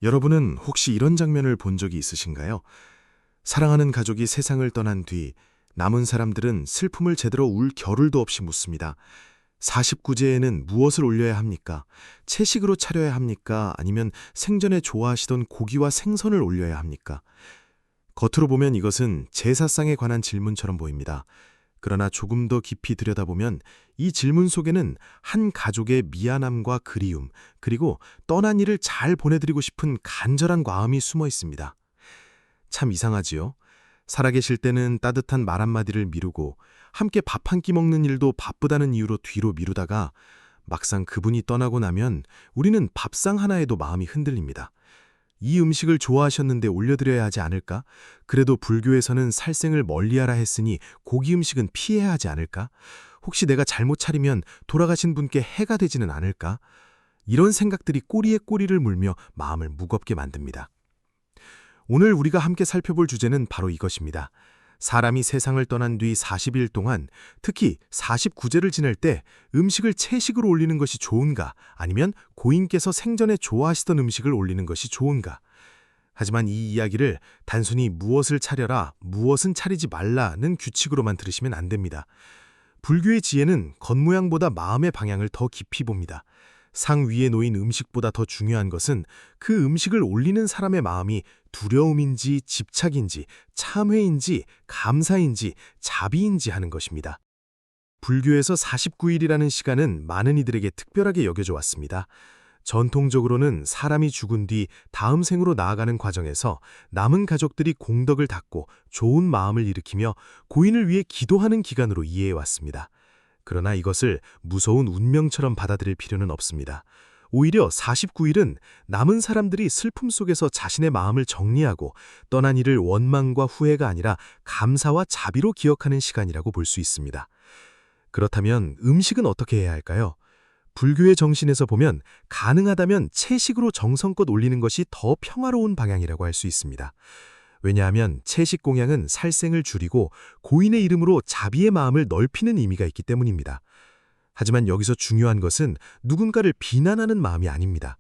여러분은 혹시 이런 장면을 본 적이 있으신가요? 사랑하는 가족이 세상을 떠난 뒤 남은 사람들은 슬픔을 제대로 울 겨를도 없이 묻습니다. 49제에는 무엇을 올려야 합니까? 채식으로 차려야 합니까? 아니면 생전에 좋아하시던 고기와 생선을 올려야 합니까? 겉으로 보면 이것은 제사상에 관한 질문처럼 보입니다. 그러나 조금 더 깊이 들여다보면 이 질문 속에는 한 가족의 미안함과 그리움, 그리고 떠난 이를 잘 보내드리고 싶은 간절한 과음이 숨어 있습니다. 참 이상하지요? 살아계실 때는 따뜻한 말 한마디를 미루고 함께 밥 한 끼 먹는 일도 바쁘다는 이유로 뒤로 미루다가 막상 그분이 떠나고 나면 우리는 밥상 하나에도 마음이 흔들립니다. 이 음식을 좋아하셨는데 올려드려야 하지 않을까? 그래도 불교에서는 살생을 멀리하라 했으니 고기 음식은 피해야 하지 않을까? 혹시 내가 잘못 차리면 돌아가신 분께 해가 되지는 않을까? 이런 생각들이 꼬리에 꼬리를 물며 마음을 무겁게 만듭니다. 오늘 우리가 함께 살펴볼 주제는 바로 이것입니다. 사람이 세상을 떠난 뒤 40일 동안, 특히 49제를 지낼 때 음식을 채식으로 올리는 것이 좋은가, 아니면 고인께서 생전에 좋아하시던 음식을 올리는 것이 좋은가. 하지만 이 이야기를 단순히 무엇을 차려라, 무엇은 차리지 말라는 규칙으로만 들으시면 안 됩니다. 불교의 지혜는 겉모양보다 마음의 방향을 더 깊이 봅니다. 상 위에 놓인 음식보다 더 중요한 것은 그 음식을 올리는 사람의 마음이 두려움인지 집착인지 참회인지 감사인지 자비인지 하는 것입니다. 불교에서 49일이라는 시간은 많은 이들에게 특별하게 여겨져 왔습니다. 전통적으로는 사람이 죽은 뒤 다음 생으로 나아가는 과정에서 남은 가족들이 공덕을 닦고 좋은 마음을 일으키며 고인을 위해 기도하는 기간으로 이해해왔습니다. 그러나 이것을 무서운 운명처럼 받아들일 필요는 없습니다. 오히려 49일은 남은 사람들이 슬픔 속에서 자신의 마음을 정리하고 떠난 이를 원망과 후회가 아니라 감사와 자비로 기억하는 시간이라고 볼 수 있습니다. 그렇다면 음식은 어떻게 해야 할까요? 불교의 정신에서 보면 가능하다면 채식으로 정성껏 올리는 것이 더 평화로운 방향이라고 할 수 있습니다. 왜냐하면 채식 공양은 살생을 줄이고 고인의 이름으로 자비의 마음을 넓히는 의미가 있기 때문입니다. 하지만 여기서 중요한 것은 누군가를 비난하는 마음이 아닙니다.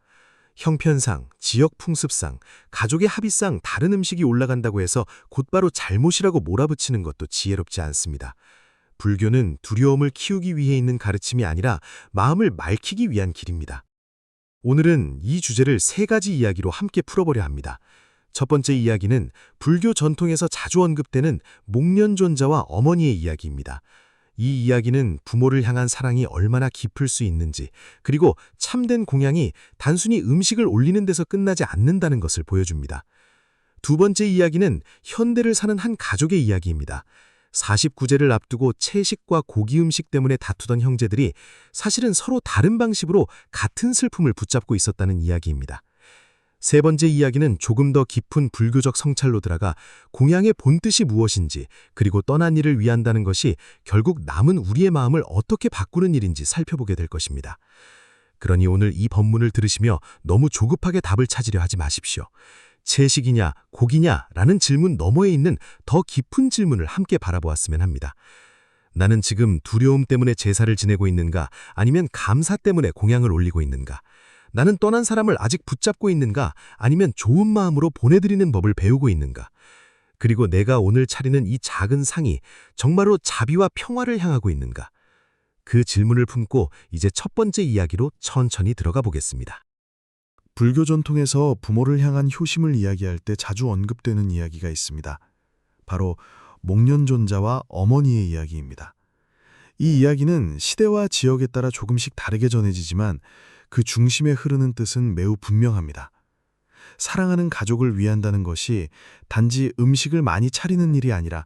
형편상, 지역 풍습상, 가족의 합의상 다른 음식이 올라간다고 해서 곧바로 잘못이라고 몰아붙이는 것도 지혜롭지 않습니다. 불교는 두려움을 키우기 위해 있는 가르침이 아니라 마음을 맑히기 위한 길입니다. 오늘은 이 주제를 3가지 이야기로 함께 풀어보려 합니다. 첫 번째 이야기는 불교 전통에서 자주 언급되는 목련존자와 어머니의 이야기입니다. 이 이야기는 부모를 향한 사랑이 얼마나 깊을 수 있는지, 그리고 참된 공양이 단순히 음식을 올리는 데서 끝나지 않는다는 것을 보여줍니다. 두 번째 이야기는 현대를 사는 한 가족의 이야기입니다. 49제를 앞두고 채식과 고기 음식 때문에 다투던 형제들이 사실은 서로 다른 방식으로 같은 슬픔을 붙잡고 있었다는 이야기입니다. 세 번째 이야기는 조금 더 깊은 불교적 성찰로 들어가 공양의 본뜻이 무엇인지, 그리고 떠난 이를 위한다는 것이 결국 남은 우리의 마음을 어떻게 바꾸는 일인지 살펴보게 될 것입니다. 그러니 오늘 이 법문을 들으시며 너무 조급하게 답을 찾으려 하지 마십시오. 채식이냐 고기냐라는 질문 너머에 있는 더 깊은 질문을 함께 바라보았으면 합니다. 나는 지금 두려움 때문에 제사를 지내고 있는가, 아니면 감사 때문에 공양을 올리고 있는가? 나는 떠난 사람을 아직 붙잡고 있는가, 아니면 좋은 마음으로 보내드리는 법을 배우고 있는가? 그리고 내가 오늘 차리는 이 작은 상이 정말로 자비와 평화를 향하고 있는가? 그 질문을 품고 이제 첫 번째 이야기로 천천히 들어가 보겠습니다. 불교 전통에서 부모를 향한 효심을 이야기할 때 자주 언급되는 이야기가 있습니다. 바로 목련존자와 어머니의 이야기입니다. 이 이야기는 시대와 지역에 따라 조금씩 다르게 전해지지만 그 중심에 흐르는 뜻은 매우 분명합니다. 사랑하는 가족을 위한다는 것이 단지 음식을 많이 차리는 일이 아니라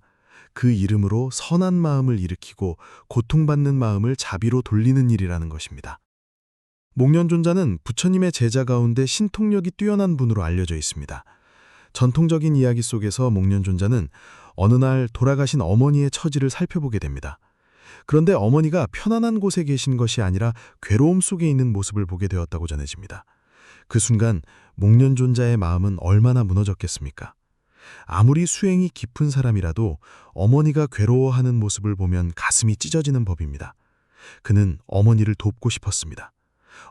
그 이름으로 선한 마음을 일으키고 고통받는 마음을 자비로 돌리는 일이라는 것입니다. 목련존자는 부처님의 제자 가운데 신통력이 뛰어난 분으로 알려져 있습니다. 전통적인 이야기 속에서 목련존자는 어느 날 돌아가신 어머니의 처지를 살펴보게 됩니다. 그런데 어머니가 편안한 곳에 계신 것이 아니라 괴로움 속에 있는 모습을 보게 되었다고 전해집니다. 그 순간 목련존자의 마음은 얼마나 무너졌겠습니까? 아무리 수행이 깊은 사람이라도 어머니가 괴로워하는 모습을 보면 가슴이 찢어지는 법입니다. 그는 어머니를 돕고 싶었습니다.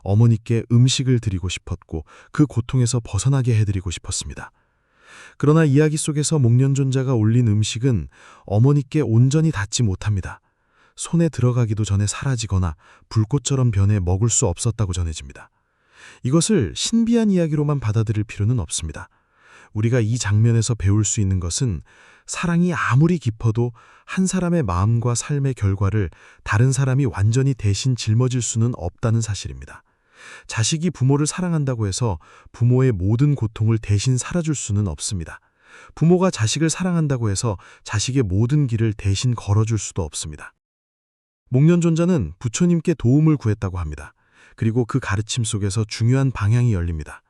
어머니께 음식을 드리고 싶었고 그 고통에서 벗어나게 해드리고 싶었습니다. 그러나 이야기 속에서 목련존자가 올린 음식은 어머니께 온전히 닿지 못합니다. 손에 들어가기도 전에 사라지거나 불꽃처럼 변해 먹을 수 없었다고 전해집니다. 이것을 신비한 이야기로만 받아들일 필요는 없습니다. 우리가 이 장면에서 배울 수 있는 것은 사랑이 아무리 깊어도 한 사람의 마음과 삶의 결과를 다른 사람이 완전히 대신 짊어질 수는 없다는 사실입니다. 자식이 부모를 사랑한다고 해서 부모의 모든 고통을 대신 살아줄 수는 없습니다. 부모가 자식을 사랑한다고 해서 자식의 모든 길을 대신 걸어줄 수도 없습니다. 목련존자는 부처님께 도움을 구했다고 합니다. 그리고 그 가르침 속에서 중요한 방향이 열립니다.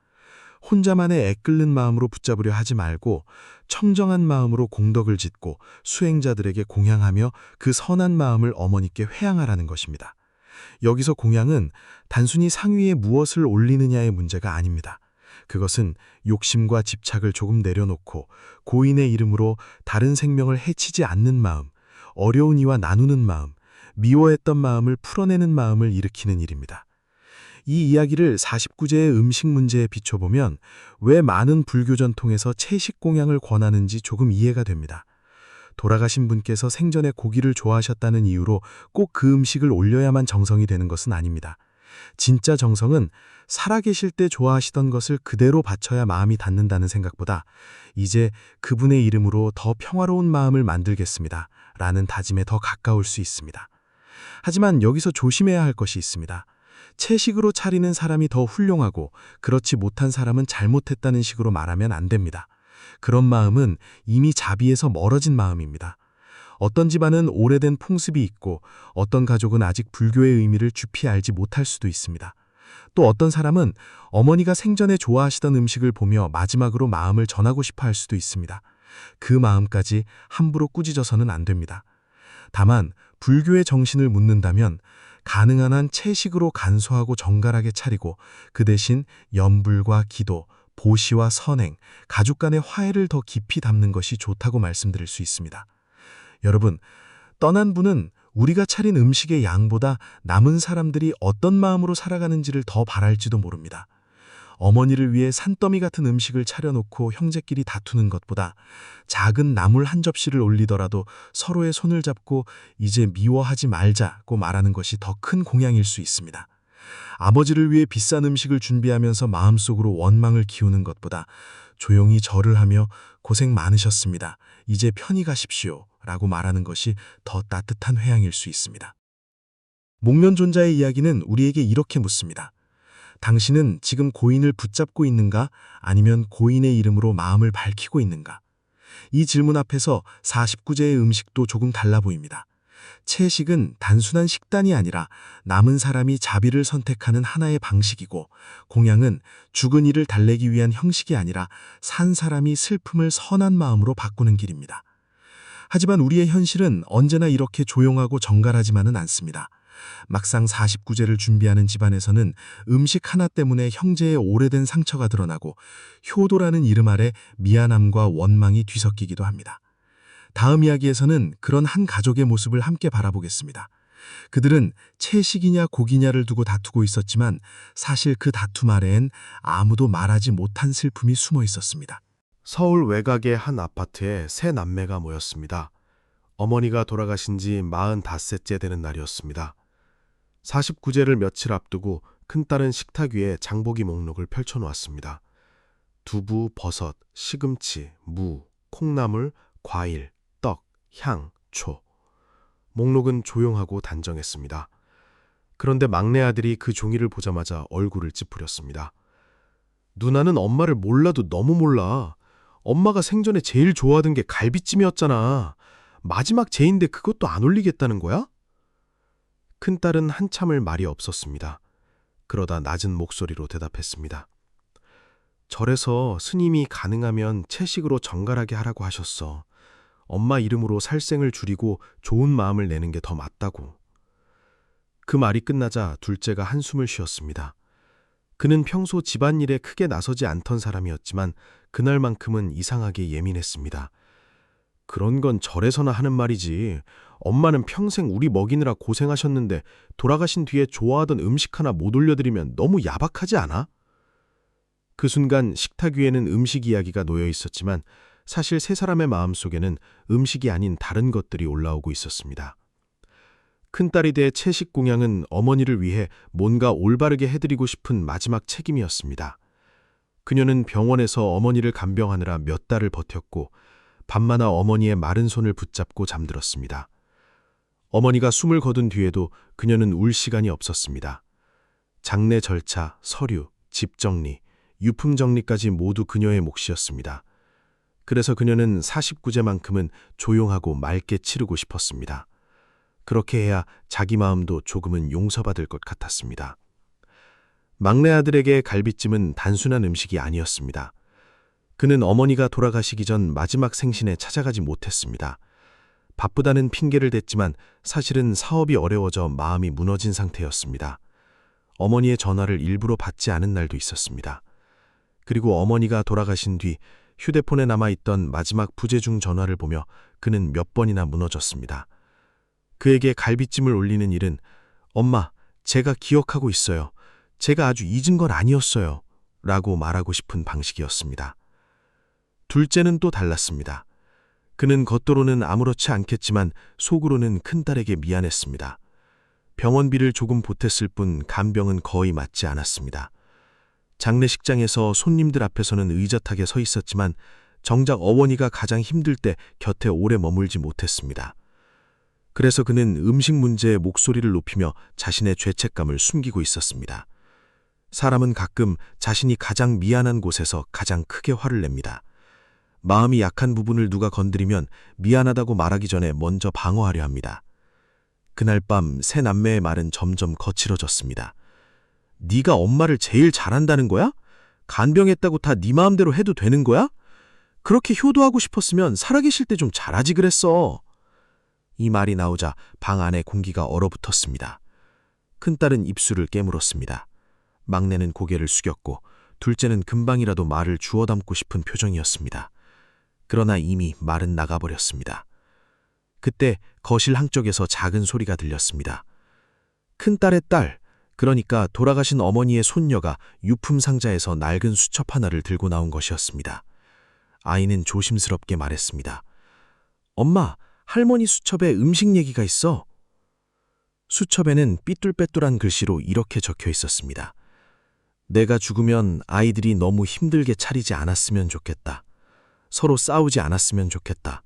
혼자만의 애끓는 마음으로 붙잡으려 하지 말고 청정한 마음으로 공덕을 짓고 수행자들에게 공양하며 그 선한 마음을 어머니께 회양하라는 것입니다. 여기서 공양은 단순히 상위에 무엇을 올리느냐의 문제가 아닙니다. 그것은 욕심과 집착을 조금 내려놓고 고인의 이름으로 다른 생명을 해치지 않는 마음, 어려운 이와 나누는 마음, 미워했던 마음을 풀어내는 마음을 일으키는 일입니다. 이 이야기를 49제의 음식 문제에 비춰보면 왜 많은 불교 전통에서 채식 공양을 권하는지 조금 이해가 됩니다. 돌아가신 분께서 생전에 고기를 좋아하셨다는 이유로 꼭 그 음식을 올려야만 정성이 되는 것은 아닙니다. 진짜 정성은 살아계실 때 좋아하시던 것을 그대로 바쳐야 마음이 닿는다는 생각보다 이제 그분의 이름으로 더 평화로운 마음을 만들겠습니다. 라는 다짐에 더 가까울 수 있습니다. 하지만 여기서 조심해야 할 것이 있습니다. 채식으로 차리는 사람이 더 훌륭하고 그렇지 못한 사람은 잘못했다는 식으로 말하면 안 됩니다. 그런 마음은 이미 자비에서 멀어진 마음입니다. 어떤 집안은 오래된 풍습이 있고 어떤 가족은 아직 불교의 의미를 깊이 알지 못할 수도 있습니다. 또 어떤 사람은 어머니가 생전에 좋아하시던 음식을 보며 마지막으로 마음을 전하고 싶어 할 수도 있습니다. 그 마음까지 함부로 꾸짖어서는 안 됩니다. 다만 불교의 정신을 묻는다면 가능한 한 채식으로 간소하고 정갈하게 차리고 그 대신 염불과 기도, 보시와 선행, 가족 간의 화해를 더 깊이 담는 것이 좋다고 말씀드릴 수 있습니다. 여러분, 떠난 분은 우리가 차린 음식의 양보다 남은 사람들이 어떤 마음으로 살아가는지를 더 바랄지도 모릅니다. 어머니를 위해 산더미 같은 음식을 차려놓고 형제끼리 다투는 것보다 작은 나물 한 접시를 올리더라도 서로의 손을 잡고 이제 미워하지 말자고 말하는 것이 더 큰 공양일 수 있습니다. 아버지를 위해 비싼 음식을 준비하면서 마음속으로 원망을 키우는 것보다 조용히 절을 하며 고생 많으셨습니다. 이제 편히 가십시오. 라고 말하는 것이 더 따뜻한 회양일 수 있습니다. 목련존자의 이야기는 우리에게 이렇게 묻습니다. 당신은 지금 고인을 붙잡고 있는가? 아니면 고인의 이름으로 마음을 밝히고 있는가? 이 질문 앞에서 49제의 음식도 조금 달라 보입니다. 채식은 단순한 식단이 아니라 남은 사람이 자비를 선택하는 하나의 방식이고, 공양은 죽은 이를 달래기 위한 형식이 아니라 산 사람이 슬픔을 선한 마음으로 바꾸는 길입니다. 하지만 우리의 현실은 언제나 이렇게 조용하고 정갈하지만은 않습니다. 막상 49제를 준비하는 집안에서는 음식 하나 때문에 형제의 오래된 상처가 드러나고 효도라는 이름 아래 미안함과 원망이 뒤섞이기도 합니다. 다음 이야기에서는 그런 한 가족의 모습을 함께 바라보겠습니다. 그들은 채식이냐 고기냐를 두고 다투고 있었지만 사실 그 다툼 아래엔 아무도 말하지 못한 슬픔이 숨어 있었습니다. 서울 외곽의 한 아파트에 세 남매가 모였습니다. 어머니가 돌아가신 지 45째 되는 날이었습니다. 49제를 며칠 앞두고 큰딸은 식탁 위에 장보기 목록을 펼쳐놓았습니다. 두부, 버섯, 시금치, 무, 콩나물, 과일, 떡, 향, 초. 목록은 조용하고 단정했습니다. 그런데 막내 아들이 그 종이를 보자마자 얼굴을 찌푸렸습니다. 누나는 엄마를 몰라도 너무 몰라. 엄마가 생전에 제일 좋아하던 게 갈비찜이었잖아. 마지막 제인데 그것도 안 올리겠다는 거야? 큰딸은 한참을 말이 없었습니다. 그러다 낮은 목소리로 대답했습니다. 절에서 스님이 가능하면 채식으로 정갈하게 하라고 하셨어. 엄마 이름으로 살생을 줄이고 좋은 마음을 내는 게 더 맞다고. 그 말이 끝나자 둘째가 한숨을 쉬었습니다. 그는 평소 집안일에 크게 나서지 않던 사람이었지만 그날만큼은 이상하게 예민했습니다. 그런 건 절에서나 하는 말이지. 엄마는 평생 우리 먹이느라 고생하셨는데 돌아가신 뒤에 좋아하던 음식 하나 못 올려드리면 너무 야박하지 않아? 그 순간 식탁 위에는 음식 이야기가 놓여 있었지만 사실 세 사람의 마음속에는 음식이 아닌 다른 것들이 올라오고 있었습니다. 큰딸이 돼 채식 공양은 어머니를 위해 뭔가 올바르게 해드리고 싶은 마지막 책임이었습니다. 그녀는 병원에서 어머니를 간병하느라 몇 달을 버텼고 밤마다 어머니의 마른 손을 붙잡고 잠들었습니다. 어머니가 숨을 거둔 뒤에도 그녀는 울 시간이 없었습니다. 장례 절차, 서류, 집 정리, 유품 정리까지 모두 그녀의 몫이었습니다. 그래서 그녀는 49제만큼은 조용하고 맑게 치르고 싶었습니다. 그렇게 해야 자기 마음도 조금은 용서받을 것 같았습니다. 막내 아들에게 갈비찜은 단순한 음식이 아니었습니다. 그는 어머니가 돌아가시기 전 마지막 생신에 찾아가지 못했습니다. 바쁘다는 핑계를 댔지만 사실은 사업이 어려워져 마음이 무너진 상태였습니다. 어머니의 전화를 일부러 받지 않은 날도 있었습니다. 그리고 어머니가 돌아가신 뒤 휴대폰에 남아있던 마지막 부재중 전화를 보며 그는 몇 번이나 무너졌습니다. 그에게 갈비찜을 올리는 일은 엄마, 제가 기억하고 있어요. 제가 아주 잊은 건 아니었어요. 라고 말하고 싶은 방식이었습니다. 둘째는 또 달랐습니다. 그는 겉으로는 아무렇지 않겠지만 속으로는 큰딸에게 미안했습니다. 병원비를 조금 보탰을 뿐 간병은 거의 맞지 않았습니다. 장례식장에서 손님들 앞에서는 의젓하게 서 있었지만 정작 어머니가 가장 힘들 때 곁에 오래 머물지 못했습니다. 그래서 그는 음식 문제에 목소리를 높이며 자신의 죄책감을 숨기고 있었습니다. 사람은 가끔 자신이 가장 미안한 곳에서 가장 크게 화를 냅니다. 마음이 약한 부분을 누가 건드리면 미안하다고 말하기 전에 먼저 방어하려 합니다. 그날 밤 세 남매의 말은 점점 거칠어졌습니다. 네가 엄마를 제일 잘한다는 거야? 간병했다고 다 네 마음대로 해도 되는 거야? 그렇게 효도하고 싶었으면 살아계실 때 좀 잘하지 그랬어. 이 말이 나오자 방 안의 공기가 얼어붙었습니다. 큰딸은 입술을 깨물었습니다. 막내는 고개를 숙였고 둘째는 금방이라도 말을 주워 담고 싶은 표정이었습니다. 그러나 이미 말은 나가버렸습니다. 그때 거실 한쪽에서 작은 소리가 들렸습니다. 큰딸의 딸, 그러니까 돌아가신 어머니의 손녀가 유품 상자에서 낡은 수첩 하나를 들고 나온 것이었습니다. 아이는 조심스럽게 말했습니다. 엄마, 할머니 수첩에 음식 얘기가 있어. 수첩에는 삐뚤빼뚤한 글씨로 이렇게 적혀 있었습니다. 내가 죽으면 아이들이 너무 힘들게 차리지 않았으면 좋겠다. 서로 싸우지 않았으면 좋겠다.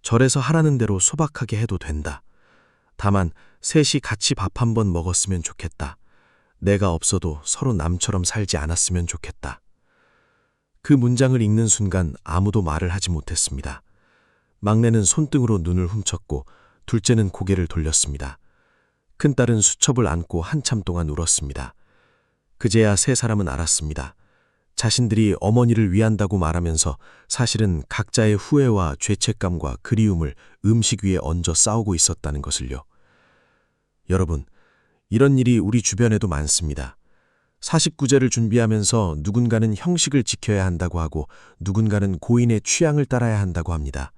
절에서 하라는 대로 소박하게 해도 된다. 다만 셋이 같이 밥 한 번 먹었으면 좋겠다. 내가 없어도 서로 남처럼 살지 않았으면 좋겠다. 그 문장을 읽는 순간 아무도 말을 하지 못했습니다. 막내는 손등으로 눈을 훔쳤고 둘째는 고개를 돌렸습니다. 큰딸은 수첩을 안고 한참 동안 울었습니다. 그제야 세 사람은 알았습니다. 자신들이 어머니를 위한다고 말하면서 사실은 각자의 후회와 죄책감과 그리움을 음식 위에 얹어 싸우고 있었다는 것을요. 여러분, 이런 일이 우리 주변에도 많습니다. 49제를 준비하면서 누군가는 형식을 지켜야 한다고 하고 누군가는 고인의 취향을 따라야 한다고 합니다.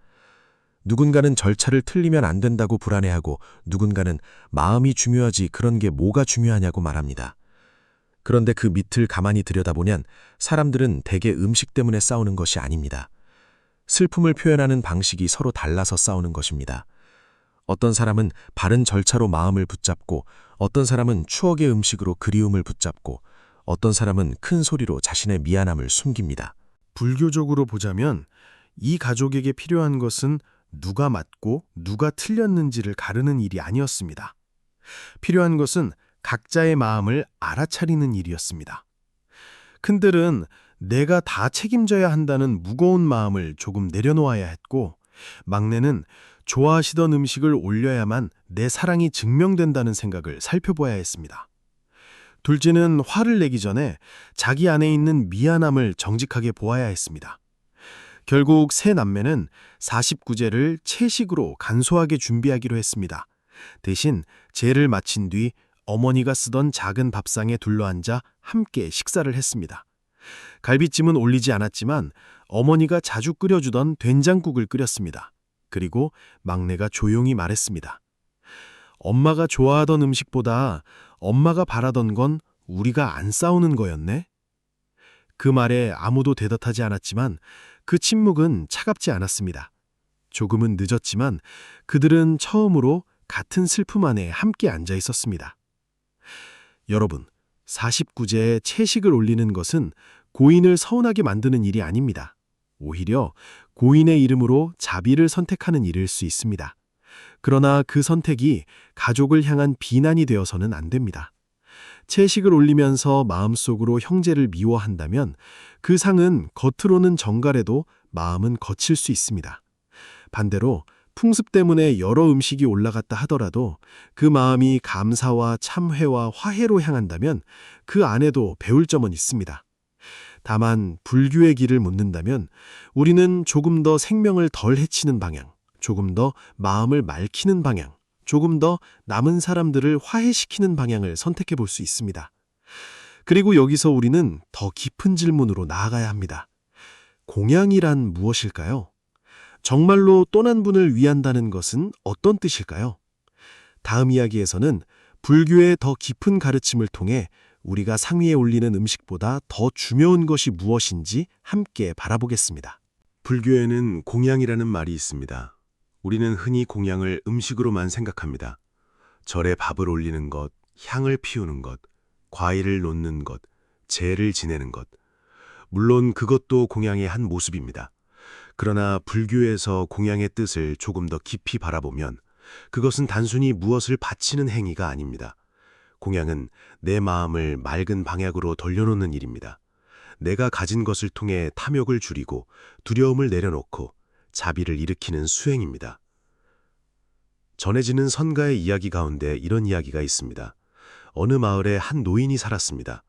누군가는 절차를 틀리면 안 된다고 불안해하고 누군가는 마음이 중요하지 그런 게 뭐가 중요하냐고 말합니다. 그런데 그 밑을 가만히 들여다보면 사람들은 대개 음식 때문에 싸우는 것이 아닙니다. 슬픔을 표현하는 방식이 서로 달라서 싸우는 것입니다. 어떤 사람은 바른 절차로 마음을 붙잡고 어떤 사람은 추억의 음식으로 그리움을 붙잡고 어떤 사람은 큰 소리로 자신의 미안함을 숨깁니다. 불교적으로 보자면 이 가족에게 필요한 것은 누가 맞고 누가 틀렸는지를 가르는 일이 아니었습니다. 필요한 것은 각자의 마음을 알아차리는 일이었습니다. 큰들은 내가 다 책임져야 한다는 무거운 마음을 조금 내려놓아야 했고 막내는 좋아하시던 음식을 올려야만 내 사랑이 증명된다는 생각을 살펴봐야 했습니다. 둘째는 화를 내기 전에 자기 안에 있는 미안함을 정직하게 보아야 했습니다. 결국 세 남매는 49제를 채식으로 간소하게 준비하기로 했습니다. 대신 제를 마친 뒤 어머니가 쓰던 작은 밥상에 둘러앉아 함께 식사를 했습니다. 갈비찜은 올리지 않았지만 어머니가 자주 끓여주던 된장국을 끓였습니다. 그리고 막내가 조용히 말했습니다. 엄마가 좋아하던 음식보다 엄마가 바라던 건 우리가 안 싸우는 거였네? 그 말에 아무도 대답하지 않았지만 그 침묵은 차갑지 않았습니다. 조금은 늦었지만 그들은 처음으로 같은 슬픔 안에 함께 앉아 있었습니다. 여러분, 49제에 채식을 올리는 것은 고인을 서운하게 만드는 일이 아닙니다. 오히려 고인의 이름으로 자비를 선택하는 일일 수 있습니다. 그러나 그 선택이 가족을 향한 비난이 되어서는 안 됩니다. 채식을 올리면서 마음속으로 형제를 미워한다면 그 상은 겉으로는 정갈해도 마음은 거칠 수 있습니다. 반대로 풍습 때문에 여러 음식이 올라갔다 하더라도 그 마음이 감사와 참회와 화해로 향한다면 그 안에도 배울 점은 있습니다. 다만 불교의 길을 묻는다면 우리는 조금 더 생명을 덜 해치는 방향, 조금 더 마음을 맑히는 방향, 조금 더 남은 사람들을 화해시키는 방향을 선택해 볼 수 있습니다. 그리고 여기서 우리는 더 깊은 질문으로 나아가야 합니다. 공양이란 무엇일까요? 정말로 떠난 분을 위한다는 것은 어떤 뜻일까요? 다음 이야기에서는 불교의 더 깊은 가르침을 통해 우리가 상위에 올리는 음식보다 더 중요한 것이 무엇인지 함께 바라보겠습니다. 불교에는 공양이라는 말이 있습니다. 우리는 흔히 공양을 음식으로만 생각합니다. 절에 밥을 올리는 것, 향을 피우는 것, 과일을 놓는 것, 제를 지내는 것. 물론 그것도 공양의 한 모습입니다. 그러나 불교에서 공양의 뜻을 조금 더 깊이 바라보면 그것은 단순히 무엇을 바치는 행위가 아닙니다. 공양은 내 마음을 맑은 방향으로 돌려놓는 일입니다. 내가 가진 것을 통해 탐욕을 줄이고 두려움을 내려놓고 자비를 일으키는 수행입니다. 전해지는 선가의 이야기 가운데 이런 이야기가 있습니다. 어느 마을에 한 노인이 살았습니다.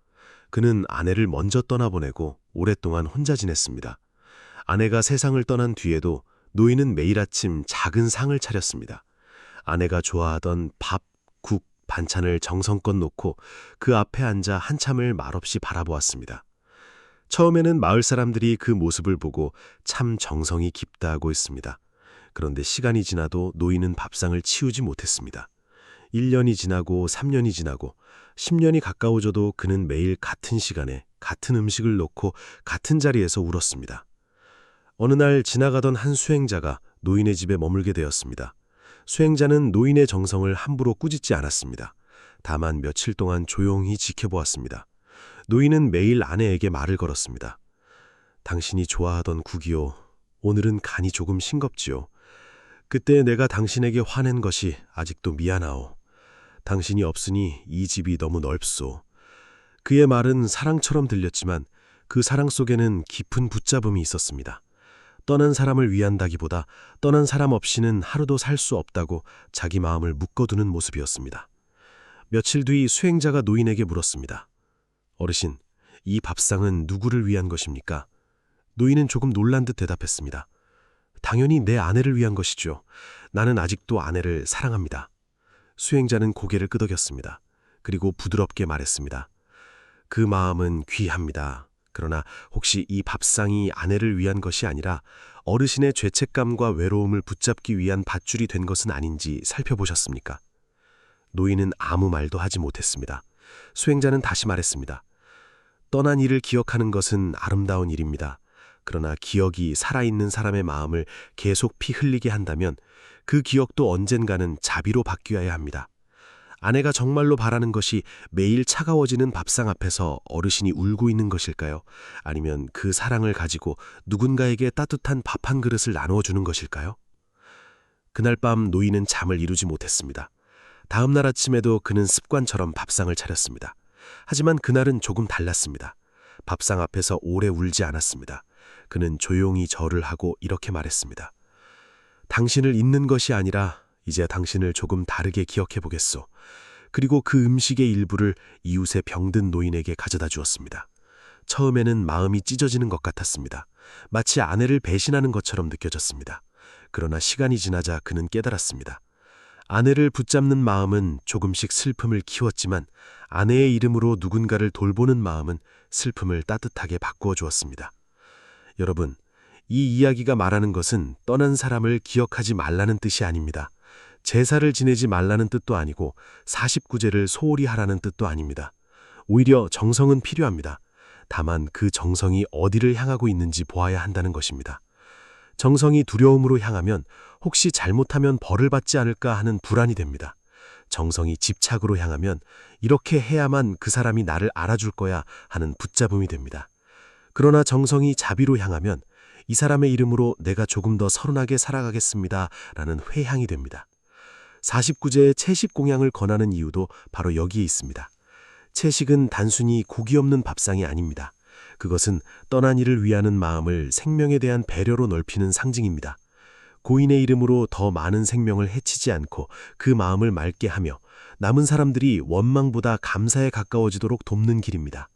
그는 아내를 먼저 떠나보내고 오랫동안 혼자 지냈습니다. 아내가 세상을 떠난 뒤에도 노인은 매일 아침 작은 상을 차렸습니다. 아내가 좋아하던 밥, 국, 반찬을 정성껏 놓고 그 앞에 앉아 한참을 말없이 바라보았습니다. 처음에는 마을 사람들이 그 모습을 보고 참 정성이 깊다고 했습니다. 그런데 시간이 지나도 노인은 밥상을 치우지 못했습니다. 1년이 지나고 3년이 지나고 10년이 가까워져도 그는 매일 같은 시간에 같은 음식을 놓고 같은 자리에서 울었습니다. 어느 날 지나가던 한 수행자가 노인의 집에 머물게 되었습니다. 수행자는 노인의 정성을 함부로 꾸짖지 않았습니다. 다만 며칠 동안 조용히 지켜보았습니다. 노인은 매일 아내에게 말을 걸었습니다. 당신이 좋아하던 국이요. 오늘은 간이 조금 싱겁지요. 그때 내가 당신에게 화낸 것이 아직도 미안하오. 당신이 없으니 이 집이 너무 넓소. 그의 말은 사랑처럼 들렸지만 그 사랑 속에는 깊은 붙잡음이 있었습니다. 떠난 사람을 위한다기보다 떠난 사람 없이는 하루도 살 수 없다고 자기 마음을 묶어두는 모습이었습니다. 며칠 뒤 수행자가 노인에게 물었습니다. 어르신, 이 밥상은 누구를 위한 것입니까? 노인은 조금 놀란 듯 대답했습니다. 당연히 내 아내를 위한 것이죠. 나는 아직도 아내를 사랑합니다. 수행자는 고개를 끄덕였습니다. 그리고 부드럽게 말했습니다. 그 마음은 귀합니다. 그러나 혹시 이 밥상이 아내를 위한 것이 아니라 어르신의 죄책감과 외로움을 붙잡기 위한 밧줄이 된 것은 아닌지 살펴보셨습니까? 노인은 아무 말도 하지 못했습니다. 수행자는 다시 말했습니다. 떠난 이를 기억하는 것은 아름다운 일입니다. 그러나 기억이 살아있는 사람의 마음을 계속 피 흘리게 한다면 그 기억도 언젠가는 자비로 바뀌어야 합니다. 아내가 정말로 바라는 것이 매일 차가워지는 밥상 앞에서 어르신이 울고 있는 것일까요? 아니면 그 사랑을 가지고 누군가에게 따뜻한 밥 한 그릇을 나누어 주는 것일까요? 그날 밤 노인은 잠을 이루지 못했습니다. 다음 날 아침에도 그는 습관처럼 밥상을 차렸습니다. 하지만 그날은 조금 달랐습니다. 밥상 앞에서 오래 울지 않았습니다. 그는 조용히 절을 하고 이렇게 말했습니다. 당신을 잊는 것이 아니라 이제 당신을 조금 다르게 기억해 보겠소. 그리고 그 음식의 일부를 이웃의 병든 노인에게 가져다 주었습니다. 처음에는 마음이 찢어지는 것 같았습니다. 마치 아내를 배신하는 것처럼 느껴졌습니다. 그러나 시간이 지나자 그는 깨달았습니다. 아내를 붙잡는 마음은 조금씩 슬픔을 키웠지만 아내의 이름으로 누군가를 돌보는 마음은 슬픔을 따뜻하게 바꾸어 주었습니다. 여러분, 이 이야기가 말하는 것은 떠난 사람을 기억하지 말라는 뜻이 아닙니다. 제사를 지내지 말라는 뜻도 아니고 49제를 소홀히 하라는 뜻도 아닙니다. 오히려 정성은 필요합니다. 다만 그 정성이 어디를 향하고 있는지 보아야 한다는 것입니다. 정성이 두려움으로 향하면 혹시 잘못하면 벌을 받지 않을까 하는 불안이 됩니다. 정성이 집착으로 향하면 이렇게 해야만 그 사람이 나를 알아줄 거야 하는 붙잡음이 됩니다. 그러나 정성이 자비로 향하면 이 사람의 이름으로 내가 조금 더 서른하게 살아가겠습니다 라는 회향이 됩니다. 49제의 채식 공양을 권하는 이유도 바로 여기에 있습니다. 채식은 단순히 고기 없는 밥상이 아닙니다. 그것은 떠난 이를 위하는 마음을 생명에 대한 배려로 넓히는 상징입니다. 고인의 이름으로 더 많은 생명을 해치지 않고 그 마음을 맑게 하며 남은 사람들이 원망보다 감사에 가까워지도록 돕는 길입니다.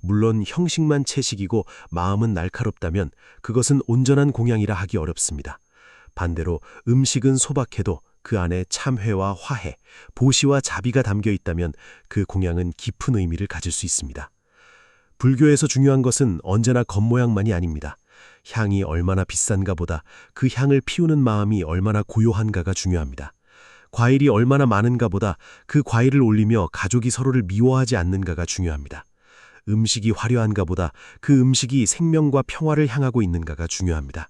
물론 형식만 채식이고 마음은 날카롭다면 그것은 온전한 공양이라 하기 어렵습니다. 반대로 음식은 소박해도 그 안에 참회와 화해, 보시와 자비가 담겨 있다면 그 공양은 깊은 의미를 가질 수 있습니다. 불교에서 중요한 것은 언제나 겉모양만이 아닙니다. 향이 얼마나 비싼가 보다 그 향을 피우는 마음이 얼마나 고요한가가 중요합니다. 과일이 얼마나 많은가 보다 그 과일을 올리며 가족이 서로를 미워하지 않는가가 중요합니다. 음식이 화려한가 보다 그 음식이 생명과 평화를 향하고 있는가가 중요합니다.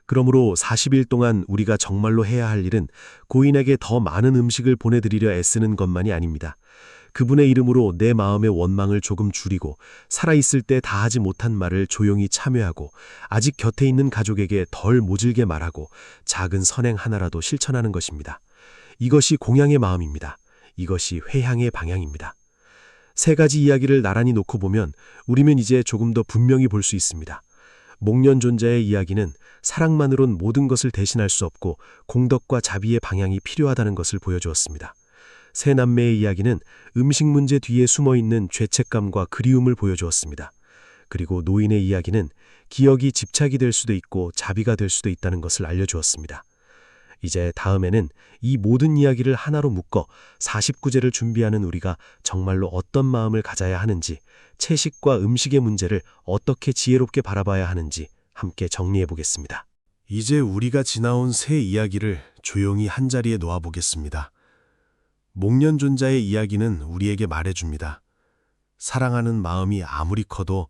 그러므로 40일 동안 우리가 정말로 해야 할 일은 고인에게 더 많은 음식을 보내드리려 애쓰는 것만이 아닙니다. 그분의 이름으로 내 마음의 원망을 조금 줄이고 살아있을 때 다 하지 못한 말을 조용히 참여하고 아직 곁에 있는 가족에게 덜 모질게 말하고 작은 선행 하나라도 실천하는 것입니다. 이것이 공양의 마음입니다. 이것이 회향의 방향입니다. 세 가지 이야기를 나란히 놓고 보면 우리는 이제 조금 더 분명히 볼 수 있습니다. 목련존자의 이야기는 사랑만으론 모든 것을 대신할 수 없고 공덕과 자비의 방향이 필요하다는 것을 보여주었습니다. 세 남매의 이야기는 음식 문제 뒤에 숨어있는 죄책감과 그리움을 보여주었습니다. 그리고 노인의 이야기는 기억이 집착이 될 수도 있고 자비가 될 수도 있다는 것을 알려주었습니다. 이제 다음에는 이 모든 이야기를 하나로 묶어 49제를 준비하는 우리가 정말로 어떤 마음을 가져야 하는지, 채식과 음식의 문제를 어떻게 지혜롭게 바라봐야 하는지 함께 정리해 보겠습니다. 이제 우리가 지나온 새 이야기를 조용히 한자리에 놓아보겠습니다. 목련존자의 이야기는 우리에게 말해줍니다. 사랑하는 마음이 아무리 커도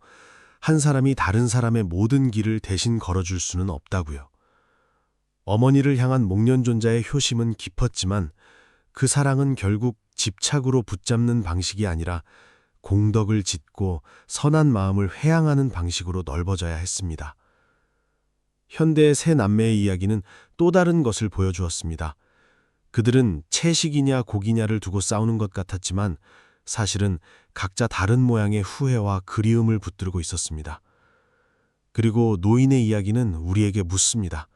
한 사람이 다른 사람의 모든 길을 대신 걸어줄 수는 없다고요. 어머니를 향한 목련존자의 효심은 깊었지만 그 사랑은 결국 집착으로 붙잡는 방식이 아니라 공덕을 짓고 선한 마음을 회양하는 방식으로 넓어져야 했습니다. 현대의 세 남매의 이야기는 또 다른 것을 보여주었습니다. 그들은 채식이냐 고기냐를 두고 싸우는 것 같았지만 사실은 각자 다른 모양의 후회와 그리움을 붙들고 있었습니다. 그리고 노인의 이야기는 우리에게 묻습니다.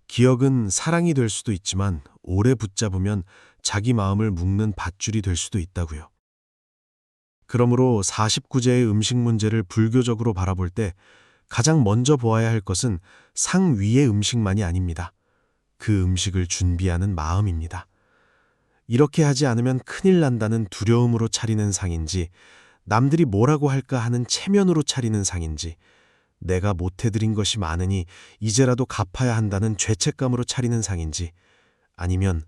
기억은 사랑이 될 수도 있지만 오래 붙잡으면 자기 마음을 묶는 밧줄이 될 수도 있다고요. 그러므로 49제의 음식 문제를 불교적으로 바라볼 때 가장 먼저 보아야 할 것은 상 위의 음식만이 아닙니다. 그 음식을 준비하는 마음입니다. 이렇게 하지 않으면 큰일 난다는 두려움으로 차리는 상인지, 남들이 뭐라고 할까 하는 체면으로 차리는 상인지, 내가 못해드린 것이 많으니 이제라도 갚아야 한다는 죄책감으로 차리는 상인지, 아니면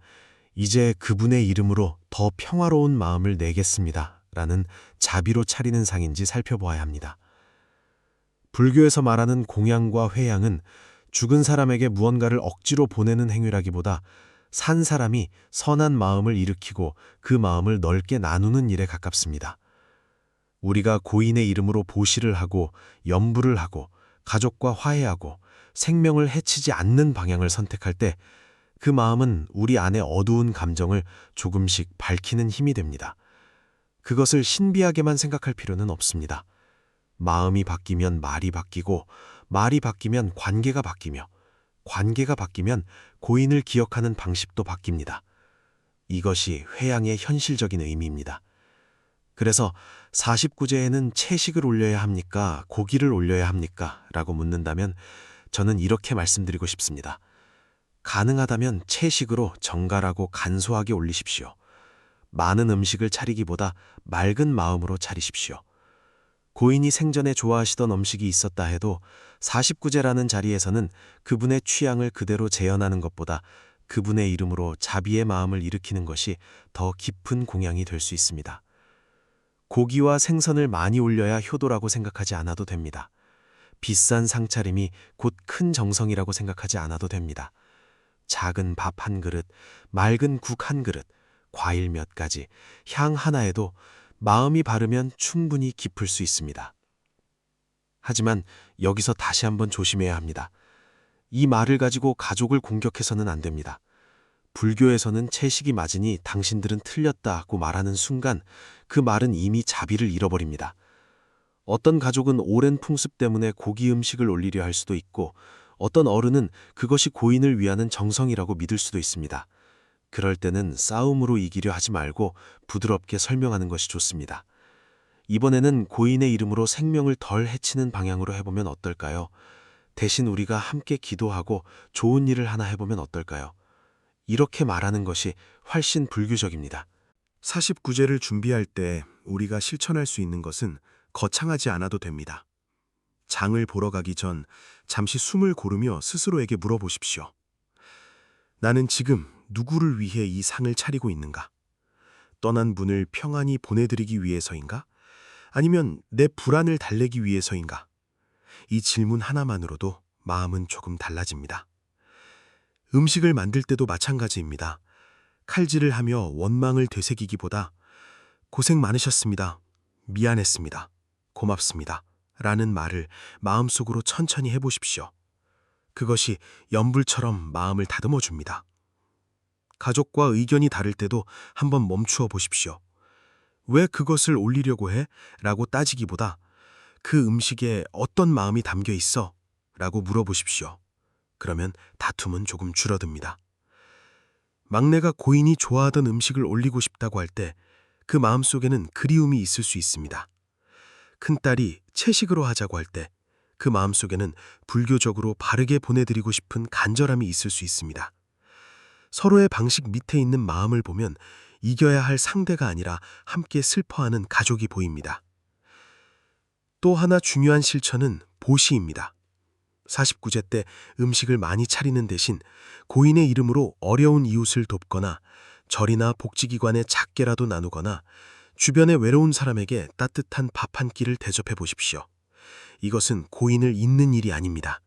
이제 그분의 이름으로 더 평화로운 마음을 내겠습니다 라는 자비로 차리는 상인지 살펴보아야 합니다. 불교에서 말하는 공양과 회양은 죽은 사람에게 무언가를 억지로 보내는 행위라기보다 산 사람이 선한 마음을 일으키고 그 마음을 넓게 나누는 일에 가깝습니다. 우리가 고인의 이름으로 보시를 하고 염불을 하고 가족과 화해하고 생명을 해치지 않는 방향을 선택할 때 그 마음은 우리 안에 어두운 감정을 조금씩 밝히는 힘이 됩니다. 그것을 신비하게만 생각할 필요는 없습니다. 마음이 바뀌면 말이 바뀌고 말이 바뀌면 관계가 바뀌며 관계가 바뀌면 고인을 기억하는 방식도 바뀝니다. 이것이 회양의 현실적인 의미입니다. 그래서 49제에는 채식을 올려야 합니까? 고기를 올려야 합니까? 라고 묻는다면 저는 이렇게 말씀드리고 싶습니다. 가능하다면 채식으로 정갈하고 간소하게 올리십시오. 많은 음식을 차리기보다 맑은 마음으로 차리십시오. 고인이 생전에 좋아하시던 음식이 있었다 해도 49제라는 자리에서는 그분의 취향을 그대로 재현하는 것보다 그분의 이름으로 자비의 마음을 일으키는 것이 더 깊은 공양이 될 수 있습니다. 고기와 생선을 많이 올려야 효도라고 생각하지 않아도 됩니다. 비싼 상차림이 곧 큰 정성이라고 생각하지 않아도 됩니다. 작은 밥 한 그릇, 맑은 국 한 그릇, 과일 몇 가지, 향 하나에도 마음이 바르면 충분히 깊을 수 있습니다. 하지만 여기서 다시 한번 조심해야 합니다. 이 말을 가지고 가족을 공격해서는 안 됩니다. 불교에서는 채식이 맞으니 당신들은 틀렸다고 말하는 순간 그 말은 이미 자비를 잃어버립니다. 어떤 가족은 오랜 풍습 때문에 고기 음식을 올리려 할 수도 있고 어떤 어른은 그것이 고인을 위하는 정성이라고 믿을 수도 있습니다. 그럴 때는 싸움으로 이기려 하지 말고 부드럽게 설명하는 것이 좋습니다. 이번에는 고인의 이름으로 생명을 덜 해치는 방향으로 해보면 어떨까요? 대신 우리가 함께 기도하고 좋은 일을 하나 해보면 어떨까요? 이렇게 말하는 것이 훨씬 불교적입니다. 49제를 준비할 때 우리가 실천할 수 있는 것은 거창하지 않아도 됩니다. 장을 보러 가기 전 잠시 숨을 고르며 스스로에게 물어보십시오. 나는 지금 누구를 위해 이 상을 차리고 있는가? 떠난 분을 평안히 보내드리기 위해서인가? 아니면 내 불안을 달래기 위해서인가? 이 질문 하나만으로도 마음은 조금 달라집니다. 음식을 만들 때도 마찬가지입니다. 칼질을 하며 원망을 되새기기보다 고생 많으셨습니다. 미안했습니다. 고맙습니다. 라는 말을 마음속으로 천천히 해보십시오. 그것이 연불처럼 마음을 다듬어 줍니다. 가족과 의견이 다를 때도 한번 멈추어 보십시오. 왜 그것을 올리려고 해? 라고 따지기보다 그 음식에 어떤 마음이 담겨 있어? 라고 물어보십시오. 그러면 다툼은 조금 줄어듭니다. 막내가 고인이 좋아하던 음식을 올리고 싶다고 할 때 그 마음속에는 그리움이 있을 수 있습니다. 큰딸이 채식으로 하자고 할 때 그 마음속에는 불교적으로 바르게 보내드리고 싶은 간절함이 있을 수 있습니다. 서로의 방식 밑에 있는 마음을 보면 이겨야 할 상대가 아니라 함께 슬퍼하는 가족이 보입니다. 또 하나 중요한 실천은 보시입니다. 49제 때 음식을 많이 차리는 대신 고인의 이름으로 어려운 이웃을 돕거나 절이나 복지기관에 작게라도 나누거나 주변의 외로운 사람에게 따뜻한 밥 한 끼를 대접해 보십시오. 이것은 고인을 잊는 일이 아닙니다.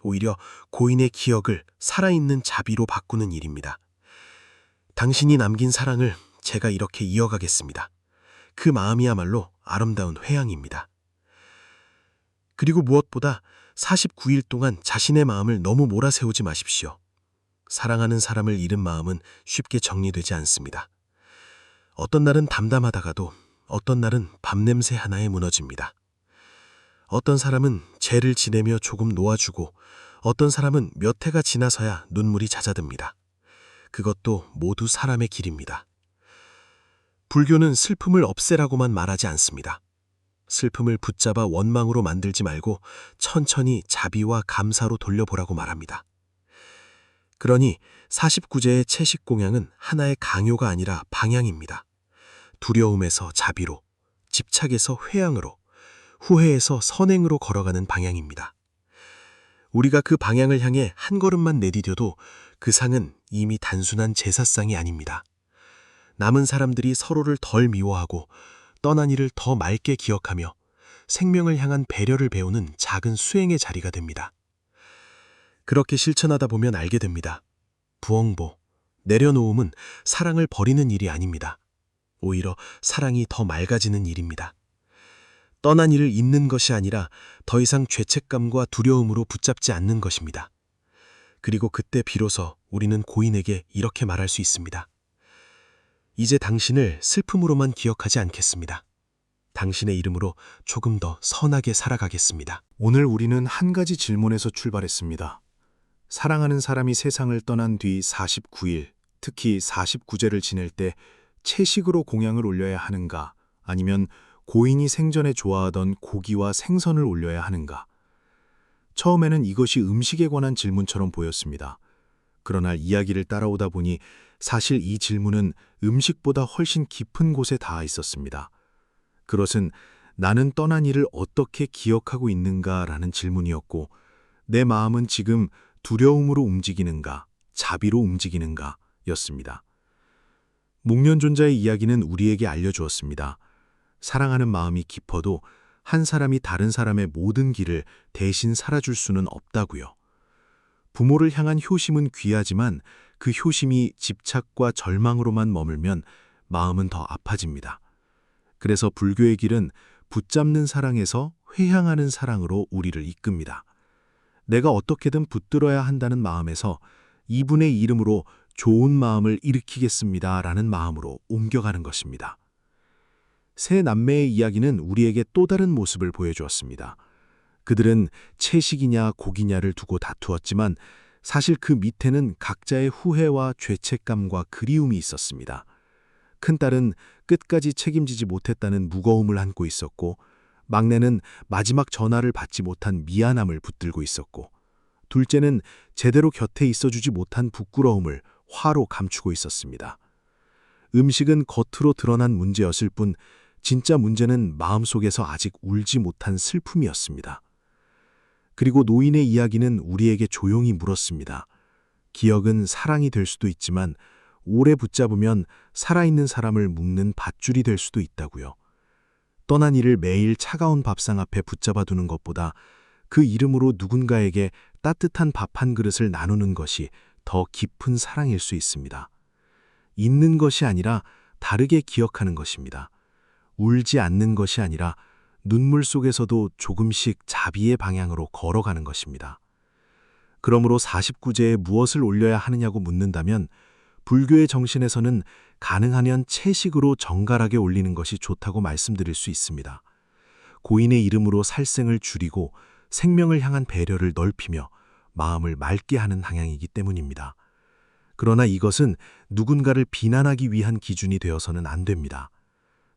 오히려 고인의 기억을 살아있는 자비로 바꾸는 일입니다. 당신이 남긴 사랑을 제가 이렇게 이어가겠습니다. 그 마음이야말로 아름다운 회양입니다. 그리고 무엇보다 49일 동안 자신의 마음을 너무 몰아세우지 마십시오. 사랑하는 사람을 잃은 마음은 쉽게 정리되지 않습니다. 어떤 날은 담담하다가도 어떤 날은 밤냄새 하나에 무너집니다. 어떤 사람은 죄를 지내며 조금 놓아주고 어떤 사람은 몇 해가 지나서야 눈물이 잦아듭니다. 그것도 모두 사람의 길입니다. 불교는 슬픔을 없애라고만 말하지 않습니다. 슬픔을 붙잡아 원망으로 만들지 말고 천천히 자비와 감사로 돌려보라고 말합니다. 그러니 49제의 채식 공양은 하나의 강요가 아니라 방향입니다. 두려움에서 자비로, 집착에서 회양으로, 후회에서 선행으로 걸어가는 방향입니다. 우리가 그 방향을 향해 한 걸음만 내디뎌도 그 상은 이미 단순한 제사상이 아닙니다. 남은 사람들이 서로를 덜 미워하고 떠난 이를 더 맑게 기억하며 생명을 향한 배려를 배우는 작은 수행의 자리가 됩니다. 그렇게 실천하다 보면 알게 됩니다. 부엉보, 내려놓음은 사랑을 버리는 일이 아닙니다. 오히려 사랑이 더 맑아지는 일입니다. 떠난 이를 잊는 것이 아니라 더 이상 죄책감과 두려움으로 붙잡지 않는 것입니다. 그리고 그때 비로소 우리는 고인에게 이렇게 말할 수 있습니다. 이제 당신을 슬픔으로만 기억하지 않겠습니다. 당신의 이름으로 조금 더 선하게 살아가겠습니다. 오늘 우리는 한 가지 질문에서 출발했습니다. 사랑하는 사람이 세상을 떠난 뒤 49일, 특히 49제를 지낼 때 채식으로 공양을 올려야 하는가, 아니면 고인이 생전에 좋아하던 고기와 생선을 올려야 하는가. 처음에는 이것이 음식에 관한 질문처럼 보였습니다. 그러나 이야기를 따라오다 보니 사실 이 질문은 음식보다 훨씬 깊은 곳에 닿아 있었습니다. 그것은 나는 떠난 이를 어떻게 기억하고 있는가라는 질문이었고, 내 마음은 지금 두려움으로 움직이는가, 자비로 움직이는가 였습니다. 목련존자의 이야기는 우리에게 알려주었습니다. 사랑하는 마음이 깊어도 한 사람이 다른 사람의 모든 길을 대신 살아줄 수는 없다고요. 부모를 향한 효심은 귀하지만 그 효심이 집착과 절망으로만 머물면 마음은 더 아파집니다. 그래서 불교의 길은 붙잡는 사랑에서 회향하는 사랑으로 우리를 이끕니다. 내가 어떻게든 붙들어야 한다는 마음에서 이분의 이름으로 좋은 마음을 일으키겠습니다 라는 마음으로 옮겨가는 것입니다. 세 남매의 이야기는 우리에게 또 다른 모습을 보여주었습니다. 그들은 채식이냐 고기냐를 두고 다투었지만 사실 그 밑에는 각자의 후회와 죄책감과 그리움이 있었습니다. 큰딸은 끝까지 책임지지 못했다는 무거움을 안고 있었고, 막내는 마지막 전화를 받지 못한 미안함을 붙들고 있었고, 둘째는 제대로 곁에 있어주지 못한 부끄러움을 화로 감추고 있었습니다. 음식은 겉으로 드러난 문제였을 뿐 진짜 문제는 마음속에서 아직 울지 못한 슬픔이었습니다. 그리고 노인의 이야기는 우리에게 조용히 물었습니다. 기억은 사랑이 될 수도 있지만 오래 붙잡으면 살아있는 사람을 묶는 밧줄이 될 수도 있다고요. 떠난 이를 매일 차가운 밥상 앞에 붙잡아두는 것보다 그 이름으로 누군가에게 따뜻한 밥 한 그릇을 나누는 것이 더 깊은 사랑일 수 있습니다. 잊는 것이 아니라 다르게 기억하는 것입니다. 울지 않는 것이 아니라 눈물 속에서도 조금씩 자비의 방향으로 걸어가는 것입니다. 그러므로 49제에 무엇을 올려야 하느냐고 묻는다면 불교의 정신에서는 가능하면 채식으로 정갈하게 올리는 것이 좋다고 말씀드릴 수 있습니다. 고인의 이름으로 살생을 줄이고 생명을 향한 배려를 넓히며 마음을 맑게 하는 방향이기 때문입니다. 그러나 이것은 누군가를 비난하기 위한 기준이 되어서는 안 됩니다.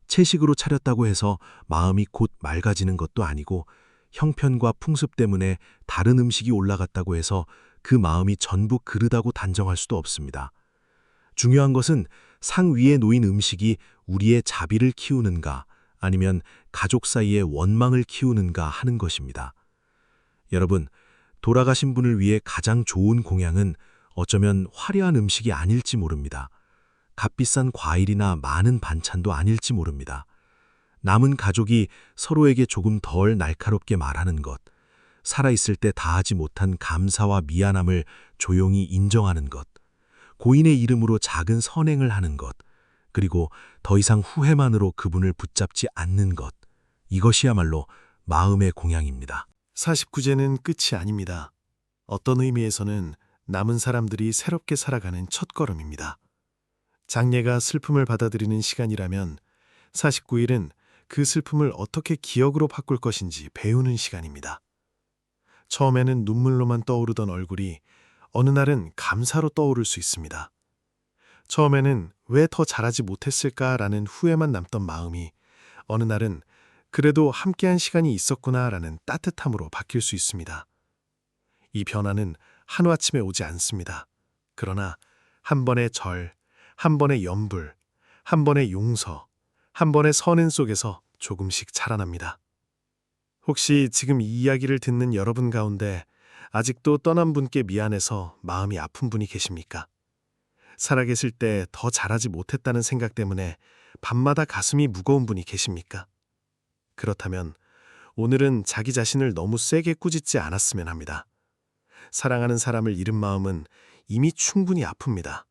채식으로 차렸다고 해서 마음이 곧 맑아지는 것도 아니고 형편과 풍습 때문에 다른 음식이 올라갔다고 해서 그 마음이 전부 그르다고 단정할 수도 없습니다. 중요한 것은 상 위에 놓인 음식이 우리의 자비를 키우는가 아니면 가족 사이의 원망을 키우는가 하는 것입니다. 여러분, 돌아가신 분을 위해 가장 좋은 공양은 어쩌면 화려한 음식이 아닐지 모릅니다. 값비싼 과일이나 많은 반찬도 아닐지 모릅니다. 남은 가족이 서로에게 조금 덜 날카롭게 말하는 것, 살아있을 때 다하지 못한 감사와 미안함을 조용히 인정하는 것, 고인의 이름으로 작은 선행을 하는 것, 그리고 더 이상 후회만으로 그분을 붙잡지 않는 것, 이것이야말로 마음의 공양입니다. 49제는 끝이 아닙니다. 어떤 의미에서는 남은 사람들이 새롭게 살아가는 첫걸음입니다. 장례가 슬픔을 받아들이는 시간이라면 49일은 그 슬픔을 어떻게 기억으로 바꿀 것인지 배우는 시간입니다. 처음에는 눈물로만 떠오르던 얼굴이 어느 날은 감사로 떠오를 수 있습니다. 처음에는 왜 더 잘하지 못했을까라는 후회만 남던 마음이 어느 날은 그래도 함께한 시간이 있었구나라는 따뜻함으로 바뀔 수 있습니다. 이 변화는 하루아침에 오지 않습니다. 그러나 한 번의 절, 한 번의 연불, 한 번의 용서, 한 번의 선행 속에서 조금씩 자라납니다. 혹시 지금 이 이야기를 듣는 여러분 가운데 아직도 떠난 분께 미안해서 마음이 아픈 분이 계십니까? 살아계실 때 더 잘하지 못했다는 생각 때문에 밤마다 가슴이 무거운 분이 계십니까? 그렇다면 오늘은 자기 자신을 너무 세게 꾸짖지 않았으면 합니다. 사랑하는 사람을 잃은 마음은 이미 충분히 아픕니다.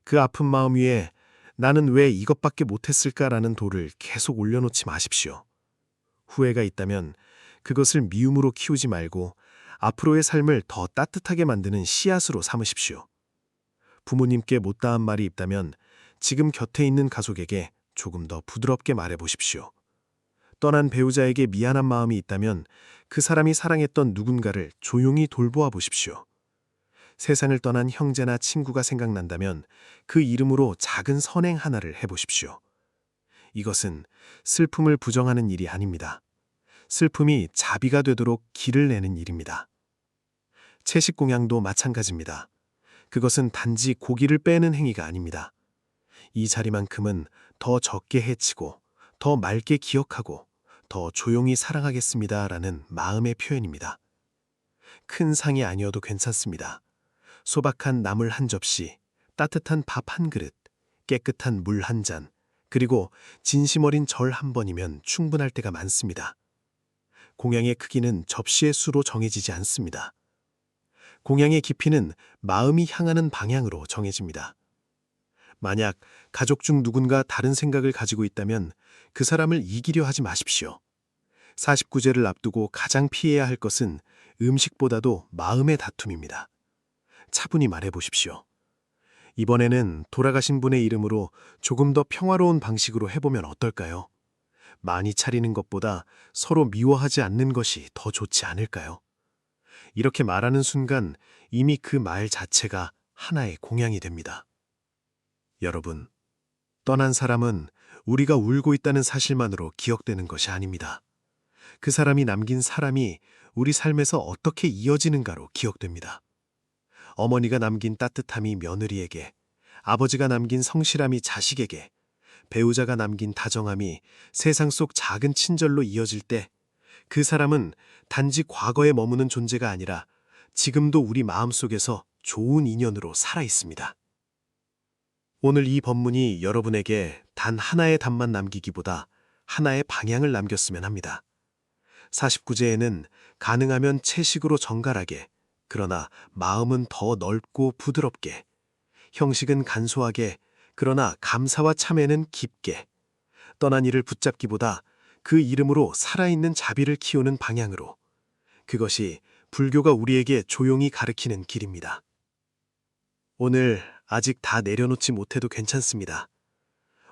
그 아픈 마음 위에 나는 왜 이것밖에 못했을까라는 돌을 계속 올려놓지 마십시오. 후회가 있다면 그것을 미움으로 키우지 말고 앞으로의 삶을 더 따뜻하게 만드는 씨앗으로 삼으십시오. 부모님께 못다한 말이 있다면 지금 곁에 있는 가족에게 조금 더 부드럽게 말해보십시오. 떠난 배우자에게 미안한 마음이 있다면 그 사람이 사랑했던 누군가를 조용히 돌보아 보십시오. 세상을 떠난 형제나 친구가 생각난다면 그 이름으로 작은 선행 하나를 해보십시오. 이것은 슬픔을 부정하는 일이 아닙니다. 슬픔이 자비가 되도록 길을 내는 일입니다. 채식 공양도 마찬가지입니다. 그것은 단지 고기를 빼는 행위가 아닙니다. 이 자리만큼은 더 적게 해치고, 더 맑게 기억하고, 더 조용히 사랑하겠습니다라는 마음의 표현입니다. 큰 상이 아니어도 괜찮습니다. 소박한 나물 한 접시, 따뜻한 밥 한 그릇, 깨끗한 물 한 잔, 그리고 진심 어린 절 한 번이면 충분할 때가 많습니다. 공양의 크기는 접시의 수로 정해지지 않습니다. 공양의 깊이는 마음이 향하는 방향으로 정해집니다. 만약 가족 중 누군가 다른 생각을 가지고 있다면 그 사람을 이기려 하지 마십시오. 49제를 앞두고 가장 피해야 할 것은 음식보다도 마음의 다툼입니다. 차분히 말해보십시오. 이번에는 돌아가신 분의 이름으로 조금 더 평화로운 방식으로 해보면 어떨까요? 많이 차리는 것보다 서로 미워하지 않는 것이 더 좋지 않을까요? 이렇게 말하는 순간 이미 그 말 자체가 하나의 공양이 됩니다. 여러분, 떠난 사람은 우리가 울고 있다는 사실만으로 기억되는 것이 아닙니다. 그 사람이 남긴 사람이 우리 삶에서 어떻게 이어지는가로 기억됩니다. 어머니가 남긴 따뜻함이 며느리에게, 아버지가 남긴 성실함이 자식에게, 배우자가 남긴 다정함이 세상 속 작은 친절로 이어질 때 그 사람은 단지 과거에 머무는 존재가 아니라 지금도 우리 마음속에서 좋은 인연으로 살아 있습니다. 오늘 이 법문이 여러분에게 단 하나의 답만 남기기보다 하나의 방향을 남겼으면 합니다. 49제에는 가능하면 채식으로 정갈하게, 그러나 마음은 더 넓고 부드럽게, 형식은 간소하게, 그러나 감사와 참회는 깊게, 떠난 이를 붙잡기보다 그 이름으로 살아있는 자비를 키우는 방향으로, 그것이 불교가 우리에게 조용히 가르치는 길입니다. 오늘 아직 다 내려놓지 못해도 괜찮습니다.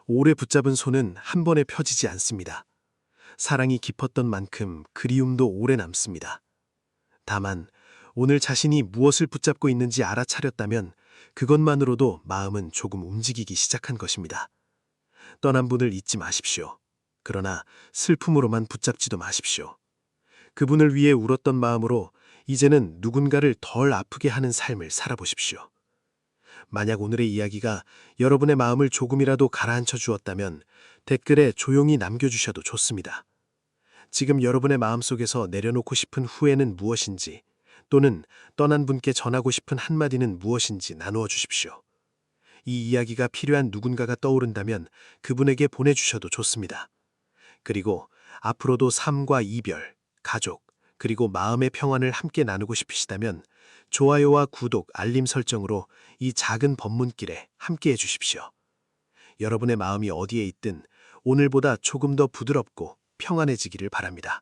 오래 붙잡은 손은 한 번에 펴지지 않습니다. 사랑이 깊었던 만큼 그리움도 오래 남습니다. 다만 오늘 자신이 무엇을 붙잡고 있는지 알아차렸다면 그것만으로도 마음은 조금 움직이기 시작한 것입니다. 떠난 분을 잊지 마십시오. 그러나 슬픔으로만 붙잡지도 마십시오. 그분을 위해 울었던 마음으로 이제는 누군가를 덜 아프게 하는 삶을 살아보십시오. 만약 오늘의 이야기가 여러분의 마음을 조금이라도 가라앉혀 주었다면 댓글에 조용히 남겨주셔도 좋습니다. 지금 여러분의 마음속에서 내려놓고 싶은 후회는 무엇인지, 또는 떠난 분께 전하고 싶은 한마디는 무엇인지 나누어 주십시오. 이 이야기가 필요한 누군가가 떠오른다면 그분에게 보내주셔도 좋습니다. 그리고 앞으로도 삶과 이별, 가족, 그리고 마음의 평안을 함께 나누고 싶으시다면 좋아요와 구독, 알림 설정으로 이 작은 법문길에 함께 해주십시오. 여러분의 마음이 어디에 있든 오늘보다 조금 더 부드럽고 평안해지기를 바랍니다.